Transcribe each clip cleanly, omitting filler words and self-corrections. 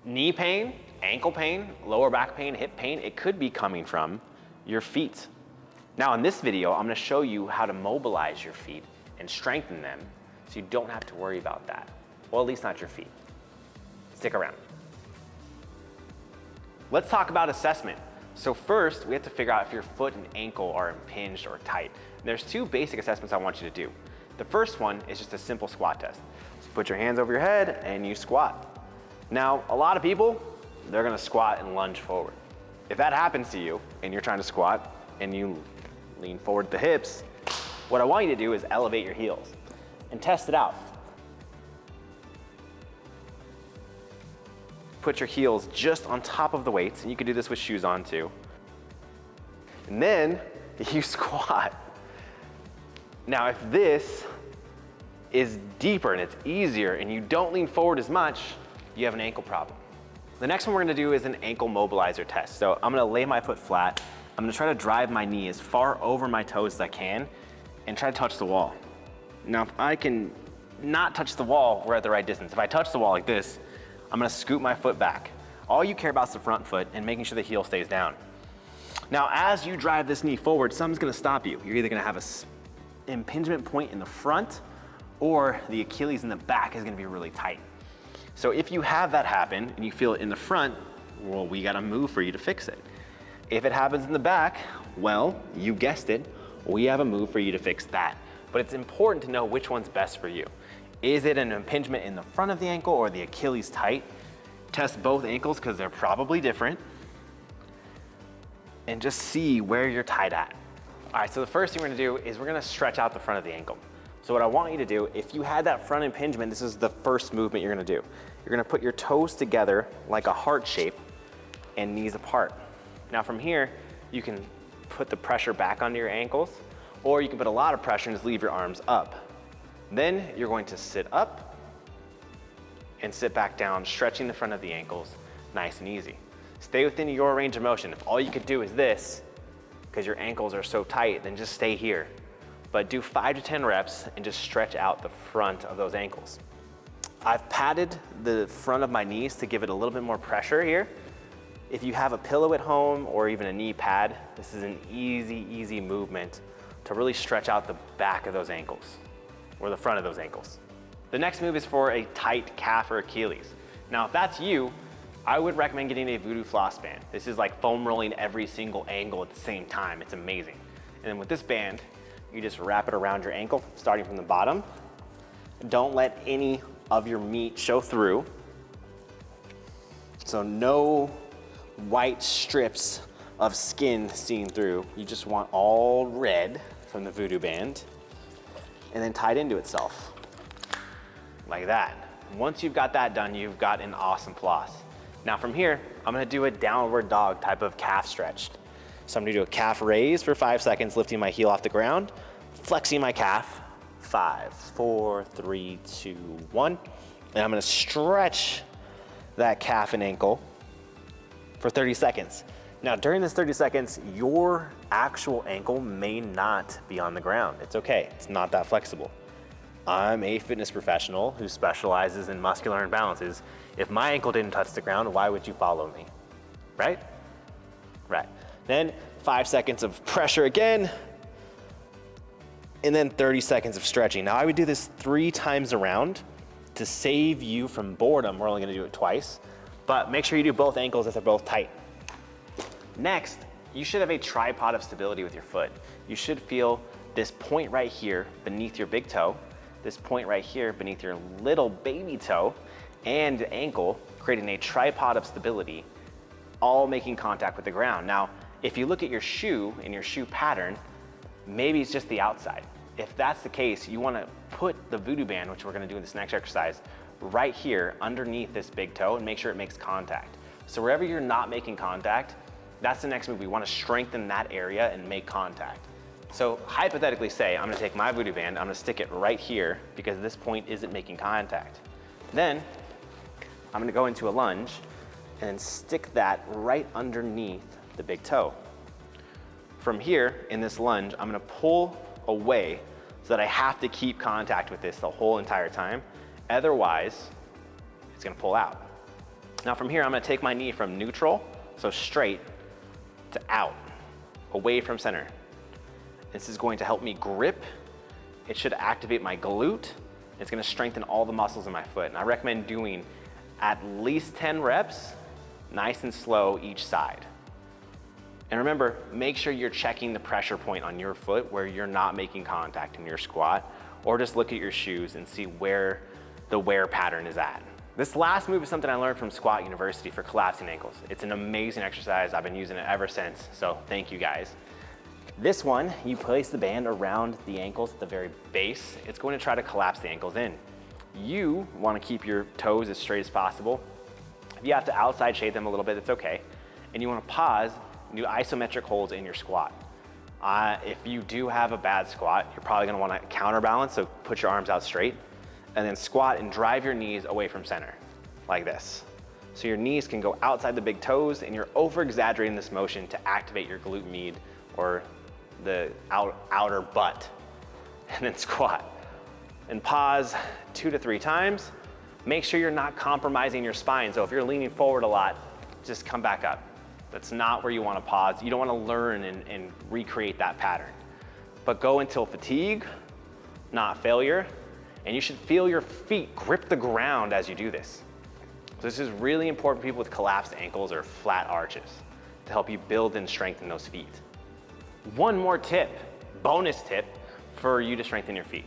Knee pain, ankle pain, lower back pain, hip pain, it could be coming from your feet. Now in this video, I'm gonna show you how to mobilize your feet and strengthen them so you don't have to worry about that. Well, at least not your feet. Stick around. Let's talk about assessment. So first, we have to figure out if your foot and ankle are impinged or tight. There's two basic assessments I want you to do. The first one is just a simple squat test. So put your hands over your head and you squat. Now, a lot of people, they're gonna squat and lunge forward. If that happens to you and you're trying to squat and you lean forward at the hips, what I want you to do is elevate your heels and test it out. Put your heels just on top of the weights, and you can do this with shoes on too. And then you squat. Now, if this is deeper and it's easier and you don't lean forward as much, you have an ankle problem. The next one we're gonna do is an ankle mobilizer test. So I'm gonna lay my foot flat. I'm gonna try to drive my knee as far over my toes as I can and try to touch the wall. Now, if I can not touch the wall, we're at the right distance. If I touch the wall like this, I'm gonna scoot my foot back. All you care about is the front foot and making sure the heel stays down. Now, as you drive this knee forward, something's gonna stop you. You're either gonna have an impingement point in the front or the Achilles in the back is gonna be really tight. So if you have that happen and you feel it in the front, well, we gotta move for you to fix it. If it happens in the back, well, you guessed it, we have a move for you to fix that. But it's important to know which one's best for you. Is it an impingement in the front of the ankle or the Achilles tight? Test both ankles because they're probably different. And just see where you're tight at. All right, so the first thing we're gonna do is we're gonna stretch out the front of the ankle. So what I want you to do, if you had that front impingement, this is the first movement you're gonna do. You're gonna put your toes together like a heart shape and knees apart. Now from here, you can put the pressure back onto your ankles, or you can put a lot of pressure and just leave your arms up. Then you're going to sit up and sit back down, stretching the front of the ankles, nice and easy. Stay within your range of motion. If all you could do is this, because your ankles are so tight, then just stay here. But do 5 to 10 reps and just stretch out the front of those ankles. I've padded the front of my knees to give it a little bit more pressure here. If you have a pillow at home or even a knee pad, this is an easy movement to really stretch out the back of those ankles or the front of those ankles. The next move is for a tight calf or Achilles. Now, if that's you, I would recommend getting a voodoo floss band. This is like foam rolling every single angle at the same time. It's amazing. And then with this band, you just wrap it around your ankle, starting from the bottom. Don't let any of your meat show through. So no white strips of skin seen through. You just want all red from the voodoo band, and then tied into itself, like that. Once you've got that done, you've got an awesome floss. Now from here, I'm gonna do a downward dog type of calf stretch. So I'm gonna do a calf raise for 5 seconds, lifting my heel off the ground, flexing my calf, 5, 4, 3, 2, 1. And I'm gonna stretch that calf and ankle for 30 seconds. Now during this 30 seconds, your actual ankle may not be on the ground. It's okay, it's not that flexible. I'm a fitness professional who specializes in muscular imbalances. If my ankle didn't touch the ground, why would you follow me, right? Right. Then 5 seconds of pressure again, and then 30 seconds of stretching. Now I would do this 3 times around to save you from boredom. We're only gonna do it twice, but make sure you do both ankles if they're both tight. Next, you should have a tripod of stability with your foot. You should feel this point right here beneath your big toe, this point right here beneath your little baby toe, and ankle, creating a tripod of stability, all making contact with the ground. Now, if you look at your shoe and your shoe pattern, maybe it's just the outside. If that's the case, you wanna put the voodoo band, which we're gonna do in this next exercise, right here underneath this big toe and make sure it makes contact. So wherever you're not making contact, that's the next move. We want to strengthen that area and make contact. So hypothetically say, I'm gonna take my voodoo band, I'm gonna stick it right here because this point isn't making contact. Then I'm gonna go into a lunge and stick that right underneath the big toe. From here, in this lunge, I'm gonna pull away so that I have to keep contact with this the whole entire time. Otherwise, it's gonna pull out. Now from here, I'm gonna take my knee from neutral, so straight, to out, away from center. This is going to help me grip. It should activate my glute. It's gonna strengthen all the muscles in my foot. And I recommend doing at least 10 reps, nice and slow each side. And remember, make sure you're checking the pressure point on your foot where you're not making contact in your squat, or just look at your shoes and see where the wear pattern is at. This last move is something I learned from Squat University for collapsing ankles. It's an amazing exercise. I've been using it ever since, so thank you guys. This one, you place the band around the ankles at the very base. It's going to try to collapse the ankles in. You want to keep your toes as straight as possible. If you have to outside shade them a little bit, it's okay. And you want to pause and do isometric holds in your squat. If you do have a bad squat, you're probably going to want to counterbalance, so put your arms out straight, and then squat and drive your knees away from center, like this. So your knees can go outside the big toes, and you're over-exaggerating this motion to activate your glute med, or the outer butt. And then squat. And pause 2 to 3 times. Make sure you're not compromising your spine. So if you're leaning forward a lot, just come back up. That's not where you want to pause. You don't want to learn and recreate that pattern. But go until fatigue, not failure. And you should feel your feet grip the ground as you do this. So this is really important for people with collapsed ankles or flat arches to help you build and strengthen those feet. One more tip, bonus tip for you to strengthen your feet.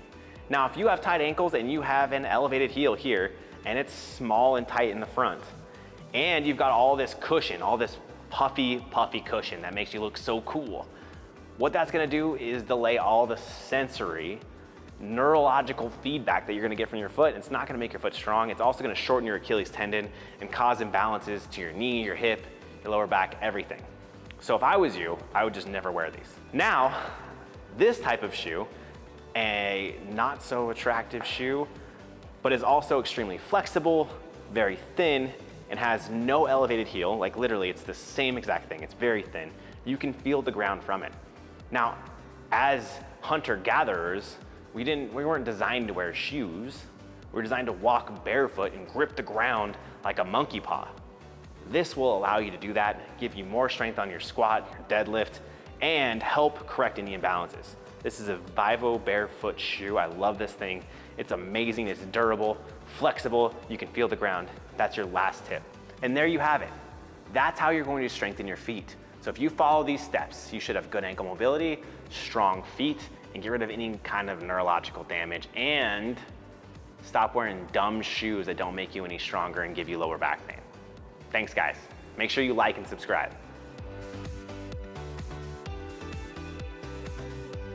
Now, if you have tight ankles and you have an elevated heel here and it's small and tight in the front, and you've got all this cushion, all this puffy cushion that makes you look so cool, what that's gonna do is delay all the sensory neurological feedback that you're gonna get from your foot. It's not gonna make your foot strong. It's also gonna shorten your Achilles tendon and cause imbalances to your knee, your hip, your lower back, everything. So if I was you, I would just never wear these. Now, this type of shoe, a not so attractive shoe, but is also extremely flexible, very thin, and has no elevated heel. Like literally, it's the same exact thing. It's very thin. You can feel the ground from it. Now, as hunter-gatherers, we weren't designed to wear shoes. We were designed to walk barefoot and grip the ground like a monkey paw. This will allow you to do that, give you more strength on your squat, your deadlift, and help correct any imbalances. This is a Vivo barefoot shoe. I love this thing. It's amazing, it's durable, flexible, you can feel the ground. That's your last tip. And there you have it. That's how you're going to strengthen your feet. So if you follow these steps, you should have good ankle mobility, strong feet, and get rid of any kind of neurological damage, and stop wearing dumb shoes that don't make you any stronger and give you lower back pain. Thanks guys. Make sure you like and subscribe.